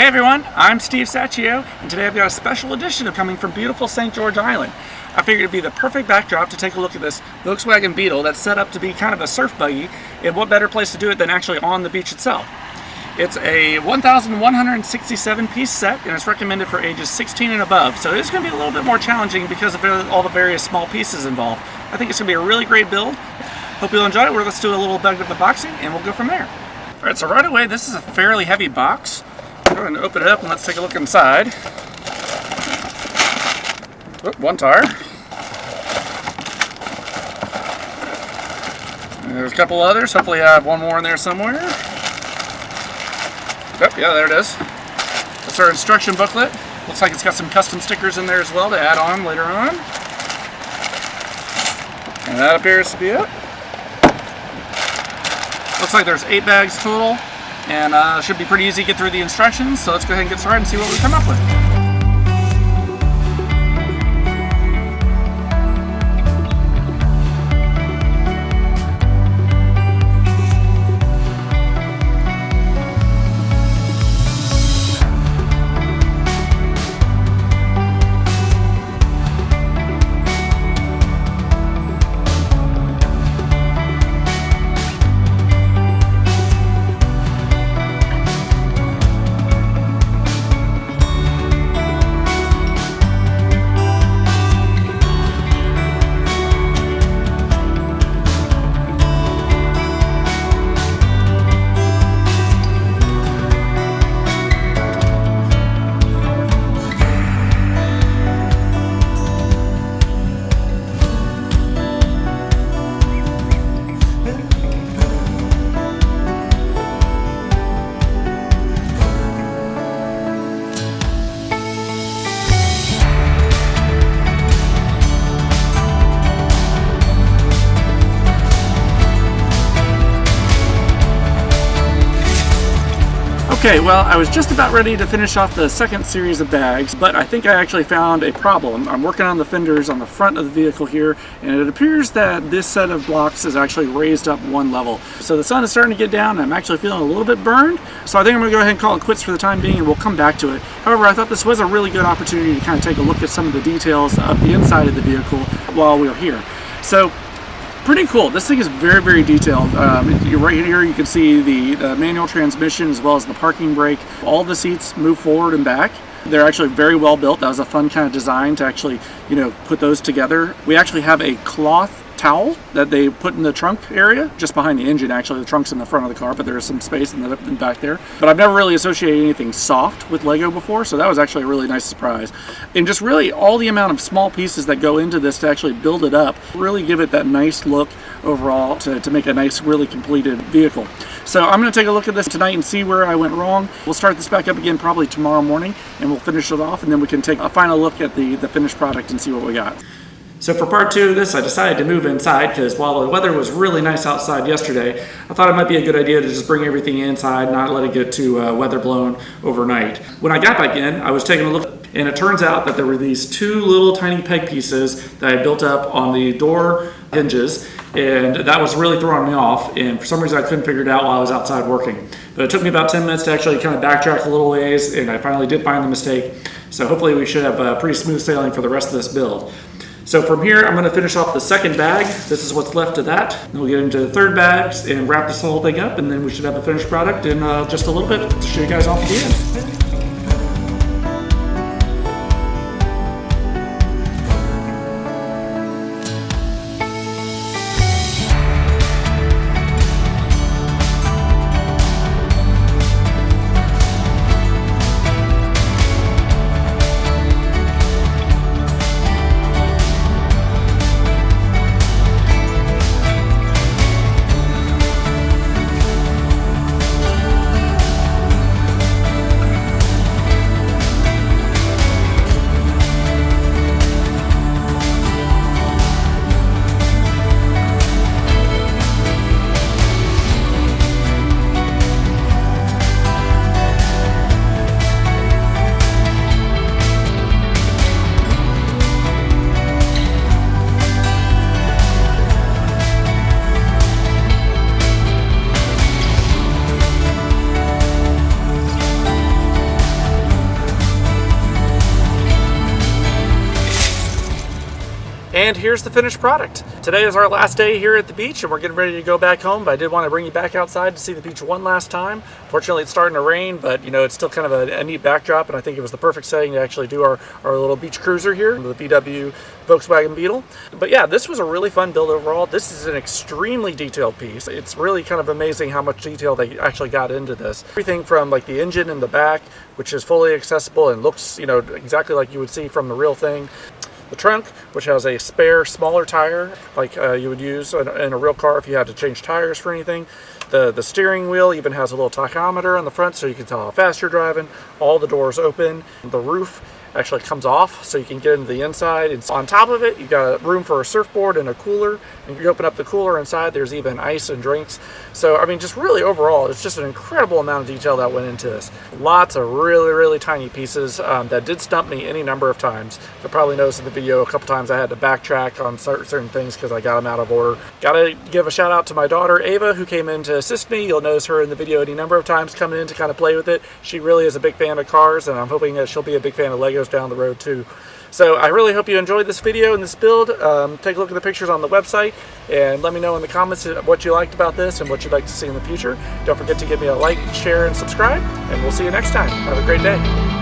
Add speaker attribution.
Speaker 1: Hey everyone, I'm Steve Sacchio, and today I've got a special edition coming from beautiful St. George Island. I figured it'd be the perfect backdrop to take a look at this Volkswagen Beetle that's set up to be kind of a surf buggy, and what better place to do it than actually on the beach itself. It's a 1,167 piece set, and it's recommended for ages 16 and above, so it's going to be a little bit more challenging because of all the various small pieces involved. I think it's going to be a really great build. Hope you'll enjoy it. Let's do a little bit of unboxing, and we'll go from there. Alright, so right away, this is a fairly heavy box. Go ahead and open it up and let's take a look inside. Oh, one tire. And there's a couple others. Hopefully I have one more in there somewhere. Oh, yeah, there it is. That's our instruction booklet. Looks like it's got some custom stickers in there as well to add on later on. And that appears to be it. Looks like there's 8 bags total. And should be pretty easy to get through the instructions, so let's go ahead and get started and see what we come up with. Okay, well, I was just about ready to finish off the second series of bags, but I think I actually found a problem. I'm working on the fenders on the front of the vehicle here, and it appears that this set of blocks is actually raised up one level. So the sun is starting to get down, and I'm actually feeling a little bit burned, so I think I'm going to go ahead and call it quits for the time being, and we'll come back to it. However, I thought this was a really good opportunity to kind of take a look at some of the details of the inside of the vehicle while we were here. So, pretty cool. This thing is very, very detailed. Right here you can see the manual transmission as well as the parking brake. All the seats move forward and back. They're actually very well built. That was a fun kind of design to actually, put those together. We actually have a cloth towel that they put in the trunk area, just behind the engine actually. The trunk's in the front of the car, but there is some space in the back there. But I've never really associated anything soft with Lego before, so that was actually a really nice surprise. And just really all the amount of small pieces that go into this to actually build it up, really give it that nice look overall to make a nice, really completed vehicle. So I'm going to take a look at this tonight and see where I went wrong. We'll start this back up again probably tomorrow morning, and we'll finish it off, and then we can take a final look at the finished product and see what we got. So for part 2 of this, I decided to move inside because while the weather was really nice outside yesterday, I thought it might be a good idea to just bring everything inside, not let it get too weather blown overnight. When I got back in, I was taking a look, and it turns out that there were these 2 little tiny peg pieces that I built up on the door hinges, and that was really throwing me off, and for some reason I couldn't figure it out while I was outside working. But it took me about 10 minutes to actually kind of backtrack a little ways, and I finally did find the mistake. So hopefully we should have pretty smooth sailing for the rest of this build. So from here, I'm going to finish off the second bag. This is what's left of that. Then we'll get into the third bag and wrap this whole thing up, and then we should have a finished product in just a little bit to show you guys off at the end. And here's the finished product. Today is our last day here at the beach and we're getting ready to go back home, but I did want to bring you back outside to see the beach one last time. Fortunately, it's starting to rain, but you know, it's still kind of a neat backdrop, and I think it was the perfect setting to actually do our little beach cruiser here, the VW Volkswagen Beetle. But yeah, this was a really fun build overall. This is an extremely detailed piece. It's really kind of amazing how much detail they actually got into this. Everything from like the engine in the back, which is fully accessible and looks, you know, exactly like you would see from the real thing. The trunk, which has a spare smaller tire like you would use in a real car if you had to change tires for anything. The steering wheel even has a little tachometer on the front so you can tell how fast you're driving. All the doors open. The roof actually comes off so you can get into the inside. And on top of it, you got room for a surfboard and a cooler. And you open up the cooler inside, there's even ice and drinks. So I mean, just really overall, it's just an incredible amount of detail that went into this. Lots of really tiny pieces that did stump me any number of times. You'll probably notice in the video a couple times I had to backtrack on certain things because I got them out of order. Gotta give a shout out to my daughter Ava, who came in to assist me. You'll notice her in the video any number of times coming in to kind of play with it. She really is a big fan of cars, and I'm hoping that she'll be a big fan of Legos down the road too. So I really hope you enjoyed this video and this build. Take a look at the pictures on the website and let me know in the comments what you liked about this and what you'd like to see in the future. Don't forget to give me a like, share, and subscribe, and we'll see you next time. Have a great day.